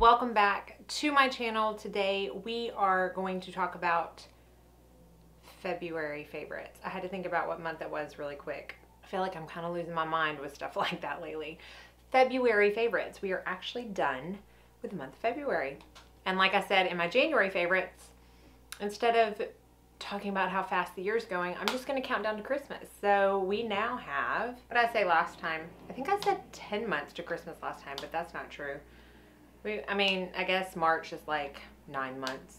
welcome back to my channel. Today we are going to talk about February favorites. I had to think about what month it was really quick. I feel like I'm kind of losing my mind with stuff like that lately. February favorites. We are actually done with the month of February. And like I said in my January favorites, instead of talking about how fast the year's going, I'm just going to count down to Christmas. So we now have, what did I say last time? I think I said 10 months to Christmas last time, but that's not true. I guess March is like 9 months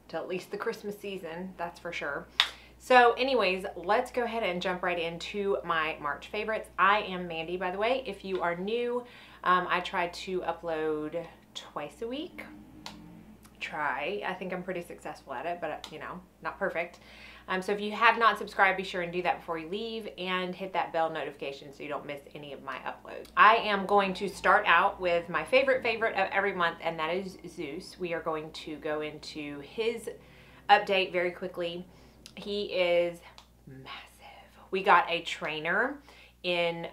to at least the Christmas season, that's for sure. So anyways, let's go ahead and jump right into my March favorites. I am Mandy, by the way. If you are new, I try to upload twice a week. I think I'm pretty successful at it, but you know, not perfect. So if you have not subscribed, be sure and do that before you leave and hit that bell notification so you don't miss any of my uploads. I am going to start out with my favorite of every month, and that is Zeus. We are going to go into his update very quickly. He is massive. We got a trainer in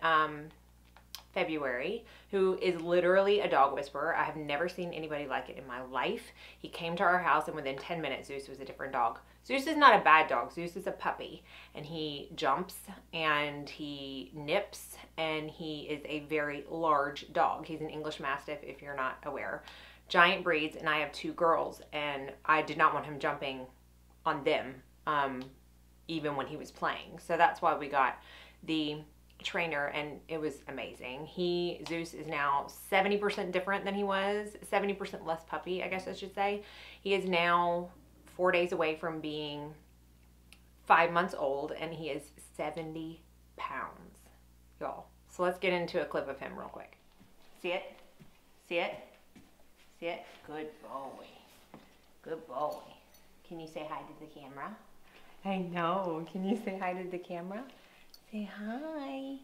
February who is literally a dog whisperer. I have never seen anybody like it in my life. He came to our house and within 10 minutes Zeus was a different dog. Zeus is not a bad dog. Zeus is a puppy, and he jumps and he nips, and he is a very large dog. He's an English Mastiff if you're not aware. Giant breeds, and I have 2 girls, and I did not want him jumping on them even when he was playing. So that's why we got the trainer, and it was amazing. Zeus is now 70% different than he was, 70% less puppy, I guess I should say. He is now 4 days away from being 5 months old, and he is 70 pounds, y'all. So let's get into a clip of him real quick. See it? See it? See it? Good boy. Good boy. Can you say hi to the camera? I know. Can you say hi to the camera? Say hi.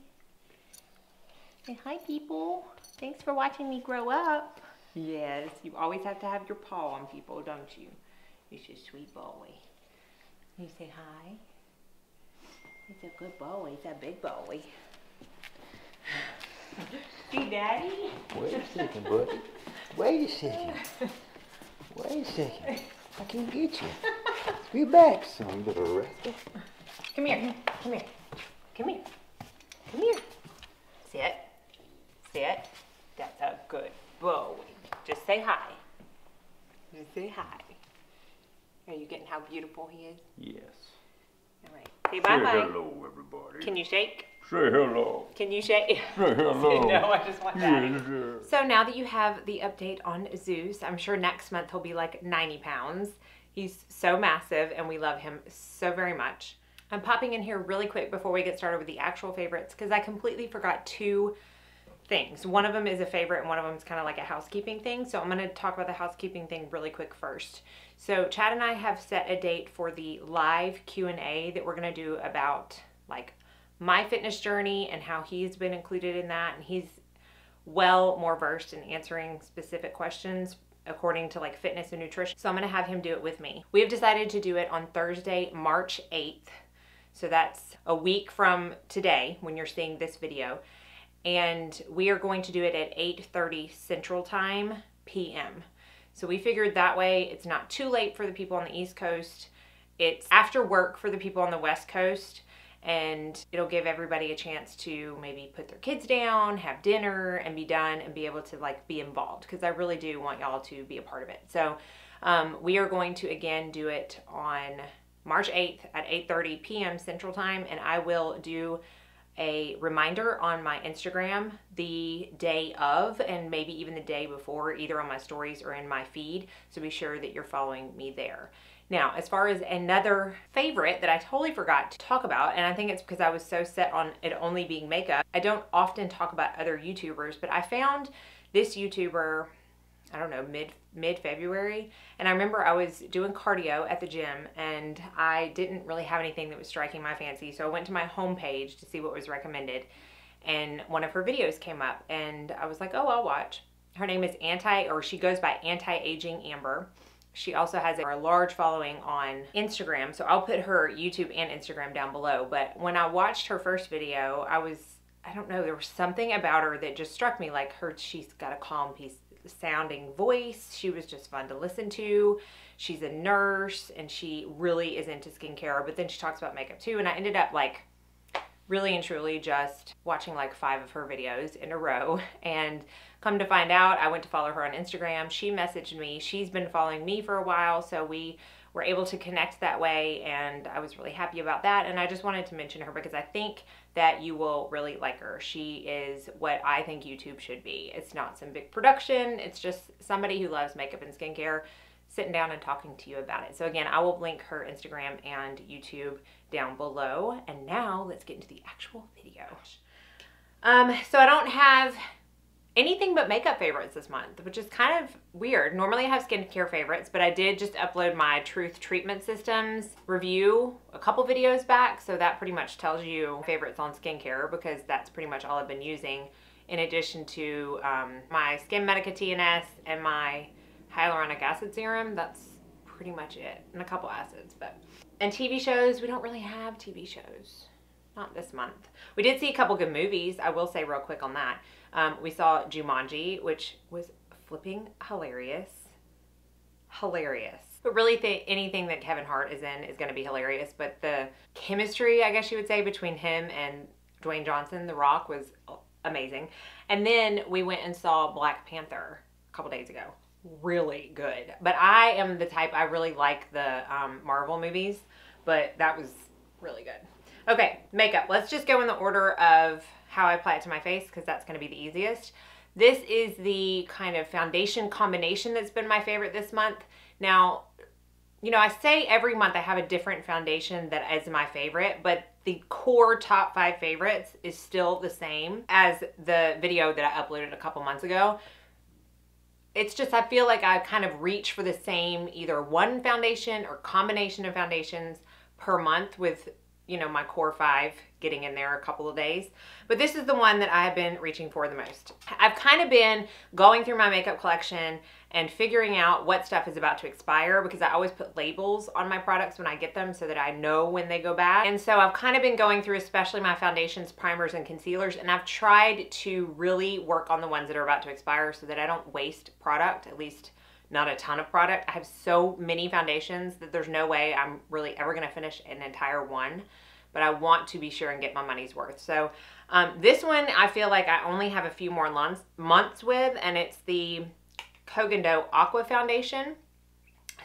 Say hi, people. Thanks for watching me grow up. Yes, you always have to have your paw on people, don't you? You're a sweet boy. You say hi. He's a good boy. He's a big boy. See, Daddy? Wait a second, buddy. Wait a second. Wait a second. I can't get you. Be back, son, little rascal. Come here. Come here. Come here. Come here. Sit. Sit. That's a good boy. Just say hi. Just say hi. Are you getting how beautiful he is? Yes. All right. Say bye-bye. Say hello, everybody. Can you shake? Say hello. Can you shake? Say hello. No, I just want that. Yes, so now that you have the update on Zeus, I'm sure next month he'll be like 90 pounds. He's so massive, and we love him so very much. I'm popping in here really quick before we get started with the actual favorites because I completely forgot 2 things. One of them is a favorite and one of them is kind of like a housekeeping thing. So I'm going to talk about the housekeeping thing really quick first. So Chad and I have set a date for the live Q&A that we're going to do about like my fitness journey and how he's been included in that. And he's well more versed in answering specific questions according to like fitness and nutrition. So I'm going to have him do it with me. We have decided to do it on Thursday, March 8th. So that's a week from today when you're seeing this video. And we are going to do it at 8:30 Central Time p.m. So we figured that way it's not too late for the people on the East Coast. It's after work for the people on the West Coast. And it'll give everybody a chance to maybe put their kids down, have dinner, and be done and be able to like be involved. Because I really do want y'all to be a part of it. So we are going to again do it on March 8th at 8:30 p.m. Central Time, and I will do a reminder on my Instagram the day of and maybe even the day before, either on my stories or in my feed, so be sure that you're following me there. Now, as far as another favorite that I totally forgot to talk about, and I think it's because I was so set on it only being makeup, I don't often talk about other YouTubers, but I found this YouTuber, I don't know, mid-February, and I remember I was doing cardio at the gym and I didn't really have anything that was striking my fancy, so I went to my homepage to see what was recommended, and one of her videos came up and I was like, oh, I'll watch. Her name is she goes by Anti-Aging Amber. She also has a large following on Instagram, so I'll put her YouTube and Instagram down below. But when I watched her first video, I don't know, there was something about her that just struck me, like she's got a calm sounding voice. She was just fun to listen to. She's a nurse and she really is into skincare, but then she talks about makeup too. And I ended up like really and truly just watching like 5 of her videos in a row. And come to find out, I went to follow her on Instagram. She messaged me. She's been following me for a while, so we were able to connect that way, and I was really happy about that. And I just wanted to mention her because I think that you will really like her. She is what I think YouTube should be. It's not some big production. It's just somebody who loves makeup and skincare sitting down and talking to you about it. So again, I will link her Instagram and YouTube down below. And now let's get into the actual video. So I don't have anything but makeup favorites this month, which is kind of weird. Normally I have skincare favorites, but I did just upload my Truth Treatment Systems review a couple videos back. So that pretty much tells you favorites on skincare, because that's pretty much all I've been using, in addition to my Skin Medica TNS and my hyaluronic acid serum. That's pretty much it, and a couple acids. And TV shows, we don't really have TV shows, not this month. We did see a couple good movies, I will say real quick on that. We saw Jumanji, which was flipping hilarious. But really anything that Kevin Hart is in is going to be hilarious, but the chemistry, I guess you would say, between him and Dwayne Johnson, The Rock, was amazing. And then we went and saw Black Panther a couple days ago. Really good. But I am the type, I really like the Marvel movies, but that was really good. Okay, makeup. Let's just go in the order of how I apply it to my face, because that's going to be the easiest. This is the kind of foundation combination that's been my favorite this month. Now, you know, I say every month I have a different foundation that is my favorite, but the core top 5 favorites is still the same as the video that I uploaded a couple months ago. It's just, I feel like I kind of reach for the same either one foundation or combination of foundations per month, with, you know, my core 5 getting in there a couple of days. But this is the one that I have been reaching for the most. I've kind of been going through my makeup collection and figuring out what stuff is about to expire, because I always put labels on my products when I get them so that I know when they go bad. And so I've kind of been going through especially my foundations, primers, and concealers, and I've tried to really work on the ones that are about to expire so that I don't waste product, at least not a ton of product. I have so many foundations that there's no way I'm really ever going to finish an entire one, but I want to be sure and get my money's worth. So this one I feel like I only have a few more months with, and it's the Kogan Do Aqua Foundation.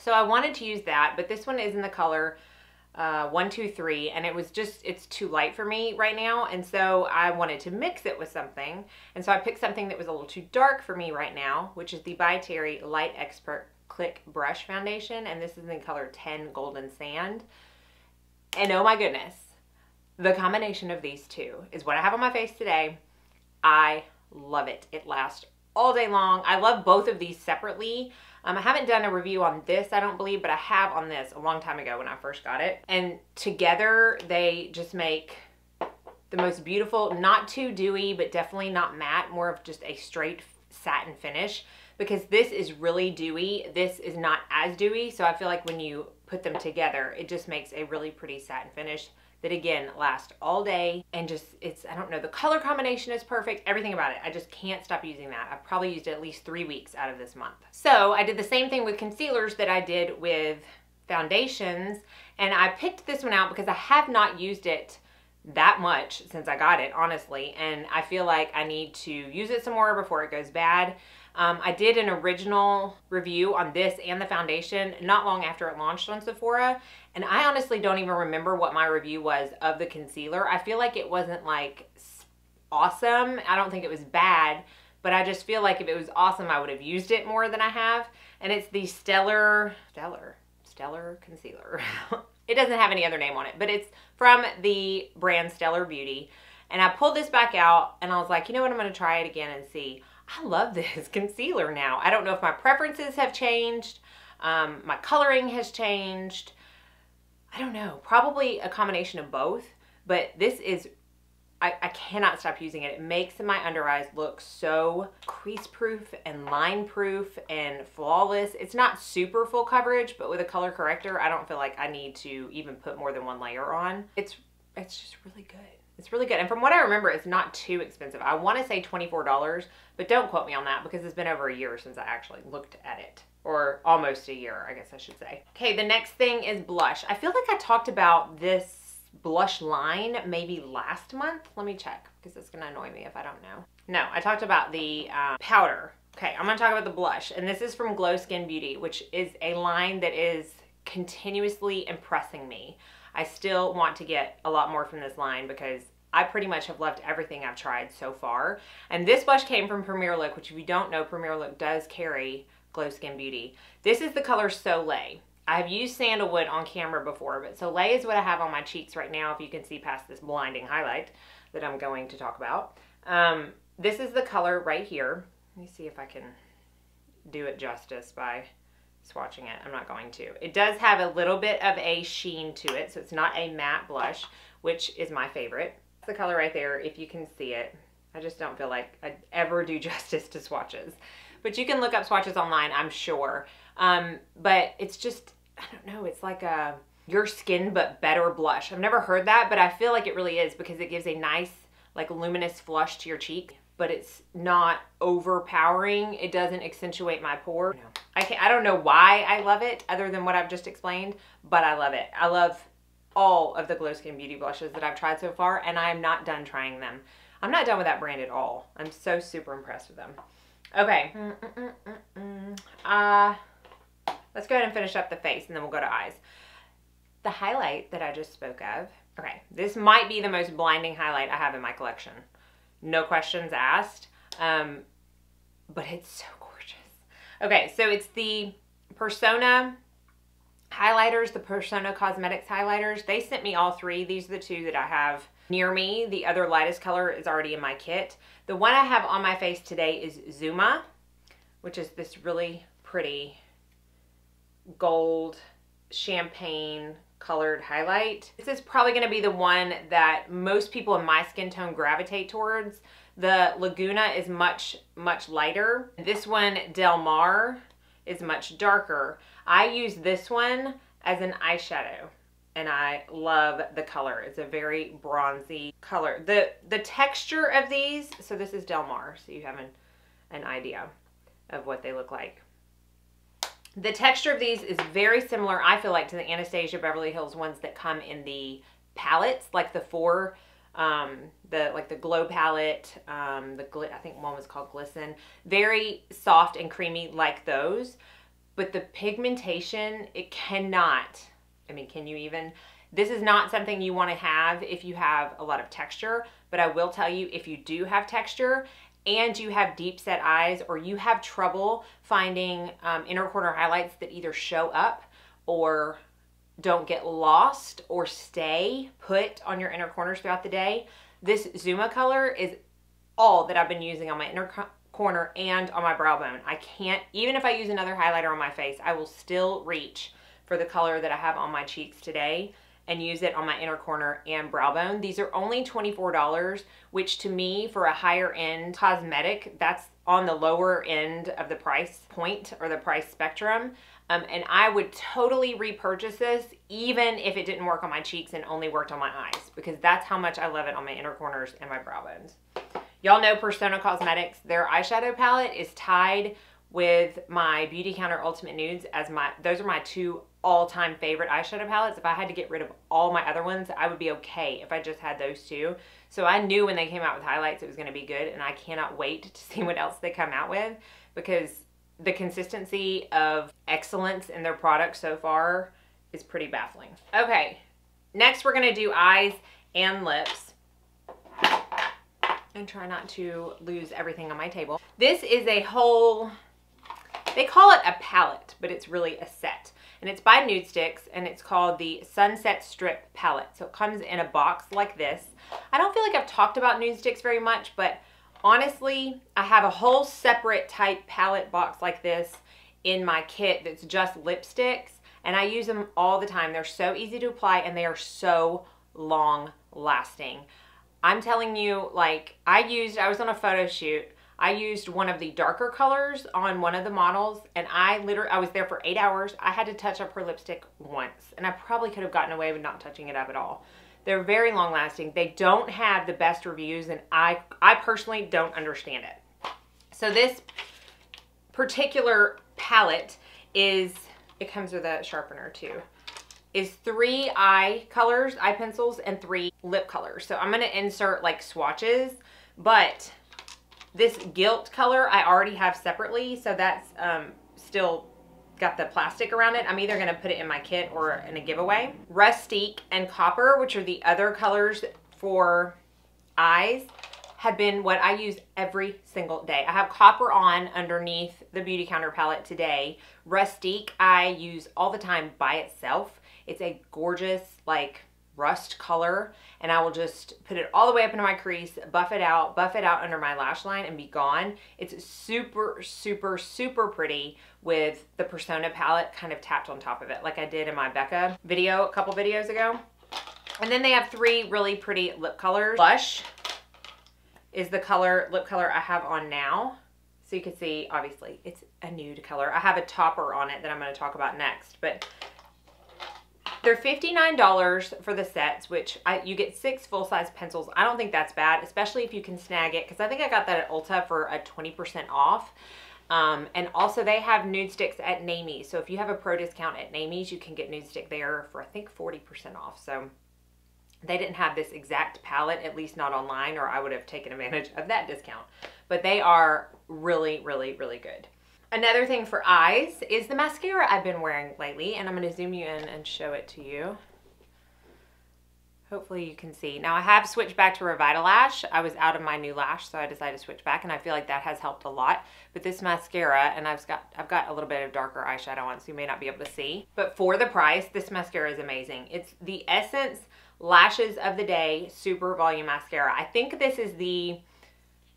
So I wanted to use that, but this one is in the color 123, and it was just, it's too light for me right now, and so I wanted to mix it with something, and so I picked something that was a little too dark for me right now, which is the By Terry Light Expert Click Brush Foundation, and this is in color 10 Golden Sand. And oh my goodness, the combination of these two is what I have on my face today. I love it. It lasts all day long. I love both of these separately. I haven't done a review on this, I don't believe, but I have on this a long time ago when I first got it. And together they just make the most beautiful, not too dewy, but definitely not matte, more of just a straight satin finish, because this is really dewy. This is not as dewy. So I feel like when you put them together, it just makes a really pretty satin finish that again lasts all day, and just, it's, I don't know, the color combination is perfect, everything about it. I just can't stop using that. I've probably used it at least 3 weeks out of this month. So I did the same thing with concealers that I did with foundations, and I picked this one out because I have not used it that much since I got it, honestly, and I feel like I need to use it some more before it goes bad. I did an original review on this and the foundation not long after it launched on Sephora, and I honestly don't even remember what my review was of the concealer. I feel like it wasn't like awesome. I don't think it was bad, but I just feel like if it was awesome, I would have used it more than I have. And it's the Stellar Concealer. It doesn't have any other name on it, but it's from the brand Stellar Beauty. And I pulled this back out and I was like, you know what, I'm going to try it again and see. I love this concealer now. I don't know if my preferences have changed. My coloring has changed. I don't know, probably a combination of both, but this is, I cannot stop using it. It makes my under eyes look so crease proof and line proof and flawless. It's not super full coverage, but with a color corrector, I don't feel like I need to even put more than one layer on. It's it's just really good. It's really good. And from what I remember, it's not too expensive. I want to say $24, but don't quote me on that because it's been over a year since I actually looked at it. Or almost a year, I guess I should say. Okay, the next thing is blush. I feel like I talked about this blush line maybe last month. Let me check because it's gonna annoy me if I don't know. No, I talked about the powder. Okay, I'm gonna talk about the blush. And this is from Glow Skin Beauty, which is a line that is continuously impressing me. I still want to get a lot more from this line because I pretty much have loved everything I've tried so far. And this blush came from Premier Look, which if you don't know, Premier Look does carry Glow Skin Beauty. This is the color Soleil. I have used Sandalwood on camera before, but Soleil is what I have on my cheeks right now, if you can see past this blinding highlight that I'm going to talk about. This is the color right here. Let me see if I can do it justice by swatching it. I'm not going to. It does have a little bit of a sheen to it, so it's not a matte blush, which is my favorite. That's the color right there, if you can see it. I just don't feel like I'd ever do justice to swatches. But you can look up swatches online, I'm sure. But it's just, I don't know, it's like a your skin but better blush. I've never heard that, but I feel like it really is because it gives a nice, like luminous flush to your cheek. But it's not overpowering. It doesn't accentuate my pore. I don't know why I love it other than what I've just explained, but I love it. I love all of the Glow Skin Beauty blushes that I've tried so far, and I am not done trying them. I'm not done with that brand at all. I'm so super impressed with them. Okay. Let's go ahead and finish up the face, and then we'll go to eyes. The highlight that I just spoke of. Okay, this might be the most blinding highlight I have in my collection. No questions asked, but it's so gorgeous. Okay, so it's the Persona highlighters, the Persona Cosmetics highlighters. They sent me all three. These are the two that I have near me. The other lightest color is already in my kit. The one I have on my face today is Zuma, which is this really pretty gold champagne colored highlight. This is probably going to be the one that most people in my skin tone gravitate towards. The Laguna is much lighter. This one, Del Mar, is much darker. I use this one as an eyeshadow and I love the color. It's a very bronzy color. The texture of these, so this is Del Mar, so you have an idea of what they look like. The texture of these is very similar, I feel like, to the Anastasia Beverly Hills ones that come in the palettes, like the four, the Glow palette, I think one was called Glisten. Very soft and creamy like those, but the pigmentation, it cannot, I mean, can you even? This is not something you want to have if you have a lot of texture, but I will tell you, if you do have texture, and you have deep set eyes, or you have trouble finding inner corner highlights that either show up or don't get lost or stay put on your inner corners throughout the day, this Zuma color is all that I've been using on my inner corner and on my brow bone. I can't, even if I use another highlighter on my face, I will still reach for the color that I have on my cheeks today and use it on my inner corner and brow bone. These are only $24, which to me, for a higher end cosmetic, that's on the lower end of the price point or the price spectrum. And I would totally repurchase this even if it didn't work on my cheeks and only worked on my eyes, because that's how much I love it on my inner corners and my brow bones. Y'all know Persona Cosmetics, their eyeshadow palette is tied with my Beautycounter Ultimate Nudes as those are my two all-time favorite eyeshadow palettes. If I had to get rid of all my other ones, I would be okay if I just had those two. So I knew when they came out with highlights it was going to be good, and I cannot wait to see what else they come out with, because the consistency of excellence in their products so far is pretty baffling. Okay, next we're going to do eyes and lips. And try not to lose everything on my table. This is a whole, they call it a palette, but it's really a set. And it's by Nude Sticks, and it's called the Sunset Strip Palette. So it comes in a box like this. I don't feel like I've talked about Nude Sticks very much, but honestly, I have a whole separate type palette box like this in my kit that's just lipsticks, and I use them all the time. They're so easy to apply, and they are so long lasting. I'm telling you, like, I was on a photo shoot. I used one of the darker colors on one of the models, and I was there for 8 hours. I had to touch up her lipstick once, and I probably could have gotten away with not touching it up at all. They're very long lasting. They don't have the best reviews, and I personally don't understand it. So this particular palette is, it comes with a sharpener too, is 3 eye colors, eye pencils, and 3 lip colors. So I'm gonna insert like swatches, but this Gilt color I already have separately, so that's still got the plastic around it. I'm either gonna put it in my kit or in a giveaway. Rustique and Copper, which are the other colors for eyes, have been what I use every single day. I have Copper on underneath the Beautycounter palette today. Rustique I use all the time by itself. It's a gorgeous like rust color, and I will just put it all the way up into my crease, buff it out under my lash line, and be gone. It's super, super, super pretty with the Persona palette kind of tapped on top of it, like I did in my Becca video a couple videos ago. And then they have 3 really pretty lip colors. Blush is the lip color I have on now. So you can see, obviously, it's a nude color. I have a topper on it that I'm going to talk about next, but they're $59 for the sets, which you get 6 full-size pencils. I don't think that's bad, especially if you can snag it, because I think I got that at Ulta for a 20% off. And also they have nude sticks at Namie's. So if you have a pro discount at Namie's, you can get nude stick there for I think 40% off. So they didn't have this exact palette, at least not online, or I would have taken advantage of that discount. But they are really, really, really good. Another thing for eyes is the mascara I've been wearing lately, and I'm going to zoom you in and show it to you. Hopefully you can see. Now I have switched back to Revitalash. I was out of my new lash, so I decided to switch back, and I feel like that has helped a lot. But this mascara, and I've got a little bit of darker eyeshadow on, so you may not be able to see. But for the price, this mascara is amazing. It's the Essence Lashes of the Day Super Volume Mascara. I think this is the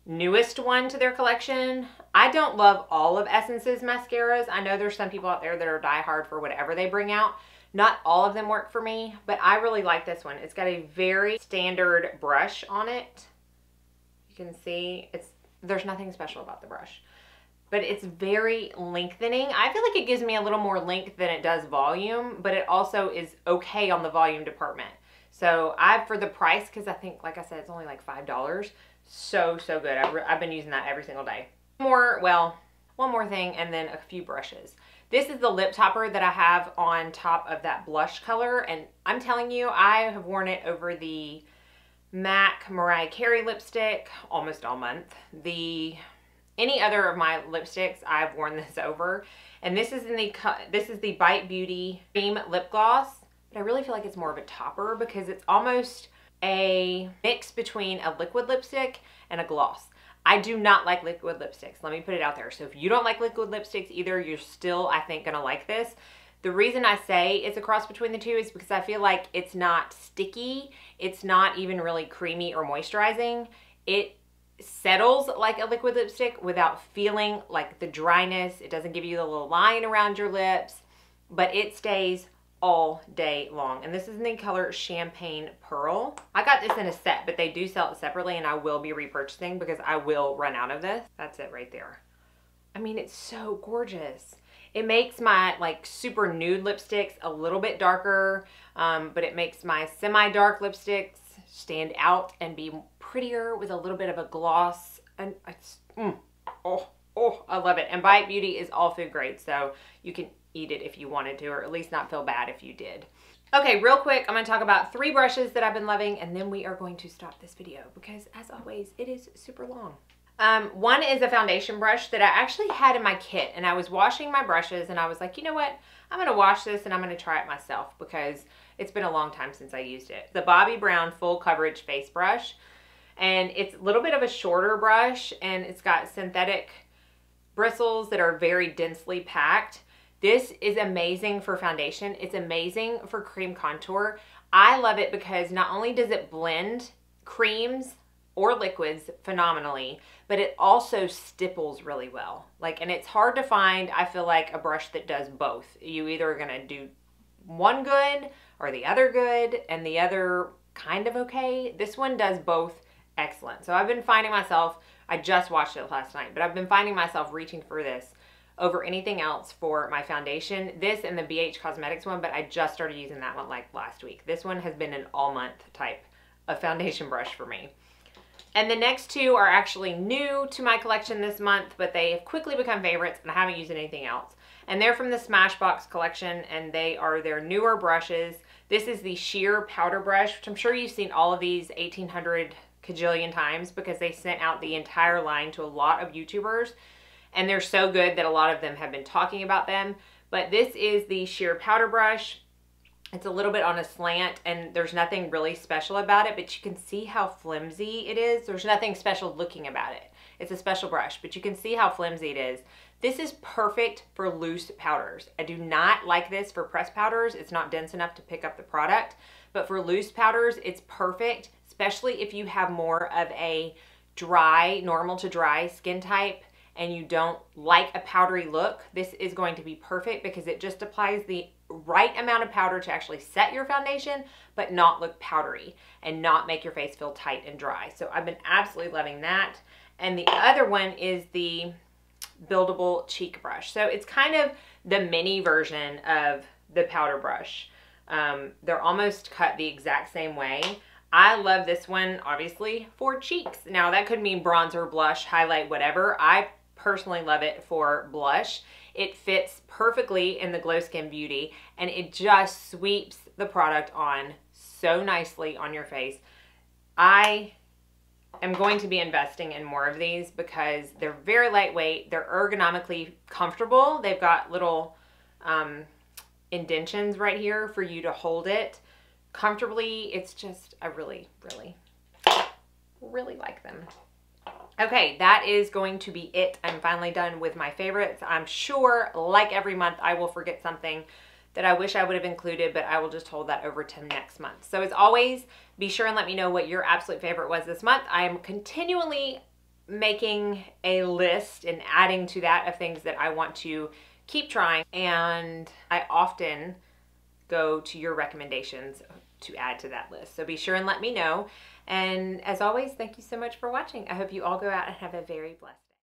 newest one to their collection. I don't love all of Essence's mascaras. I know there's some people out there that are diehard for whatever they bring out. Not all of them work for me, but I really like this one. It's got a very standard brush on it. You can see there's nothing special about the brush, but it's very lengthening. I feel like it gives me a little more length than it does volume, but it also is okay on the volume department. So for the price, because I think, like I said, it's only like $5. So good. I've been using that every single day. One more thing, and then a few brushes. This is the lip topper that I have on top of that blush color, and I'm telling you, I have worn it over the MAC Mariah Carey lipstick almost all month. Any other of my lipsticks, I've worn this over, and this is the Bite Beauty Cream Lip Gloss, but I really feel like it's more of a topper because it's almost a mix between a liquid lipstick and a gloss. I do not like liquid lipsticks. Let me put it out there. So if you don't like liquid lipsticks either, you're still, I think, gonna like this. The reason I say it's a cross between the two is because I feel like it's not sticky. It's not even really creamy or moisturizing. It settles like a liquid lipstick without feeling like the dryness. It doesn't give you the little line around your lips, but it stays all day long. And this is in the color Champagne Pearl. I got this in a set, but they do sell it separately, and I will be repurchasing because I will run out of this. That's it right there. I mean, it's so gorgeous. It makes my like super nude lipsticks a little bit darker, but it makes my semi-dark lipsticks stand out and be prettier with a little bit of a gloss. And it's, I love it. And Bite Beauty is all food grade, so you can eat it if you wanted to, or at least not feel bad if you did. Okay, real quick, I'm going to talk about 3 brushes that I've been loving, and then we are going to stop this video because, as always, it is super long. One is a foundation brush that I actually had in my kit, and I was washing my brushes, and I was like, you know what? I'm going to wash this, and I'm going to try it myself because it's been a long time since I used it. The Bobbi Brown Full Coverage Face Brush, and it's a little bit of a shorter brush, and it's got synthetic bristles that are very densely packed. This is amazing for foundation. It's amazing for cream contour. I love it because not only does it blend creams or liquids phenomenally, but it also stipples really well. And it's hard to find, I feel like, a brush that does both. You either are gonna do one good or the other good and the other kind of okay. This one does both excellent. So I've been finding myself, I just watched it last night, but I've been finding myself reaching for this over anything else for my foundation. This and the BH Cosmetics one, but I just started using that one like last week. This one has been an all month type of foundation brush for me. And the next two are actually new to my collection this month, but they have quickly become favorites and I haven't used anything else. And they're from the Smashbox collection, and they are their newer brushes. This is the sheer powder brush, which I'm sure you've seen all of these 1,800 kajillion times because they sent out the entire line to a lot of YouTubers. And they're so good that a lot of them have been talking about them. But this is the sheer powder brush. It's a little bit on a slant and there's nothing really special about it, but you can see how flimsy it is. There's nothing special looking about it. It's a special brush, but you can see how flimsy it is. This is perfect for loose powders. I do not like this for pressed powders. It's not dense enough to pick up the product, but for loose powders, it's perfect, especially if you have more of a dry, normal to dry skin type and you don't like a powdery look. This is going to be perfect because it just applies the right amount of powder to actually set your foundation, but not look powdery and not make your face feel tight and dry. So I've been absolutely loving that. And the other one is the buildable cheek brush. So it's kind of the mini version of the powder brush. They're almost cut the exact same way. I love this one, obviously, for cheeks. Now that could mean bronzer, blush, highlight, whatever. I personally love it for blush. It fits perfectly in the Glow Skin Beauty and it just sweeps the product on so nicely on your face. I am going to be investing in more of these because they're very lightweight. They're ergonomically comfortable. They've got little indentions right here for you to hold it comfortably. It's just, I really, really, really like them. Okay, that is going to be it. I'm finally done with my favorites. I'm sure, like every month, I will forget something that I wish I would have included, but I will just hold that over to next month. So as always, be sure and let me know what your absolute favorite was this month. I am continually making a list and adding to that of things that I want to keep trying, and I often go to your recommendations to add to that list. So be sure and let me know. And as always, thank you so much for watching. I hope you all go out and have a very blessed day.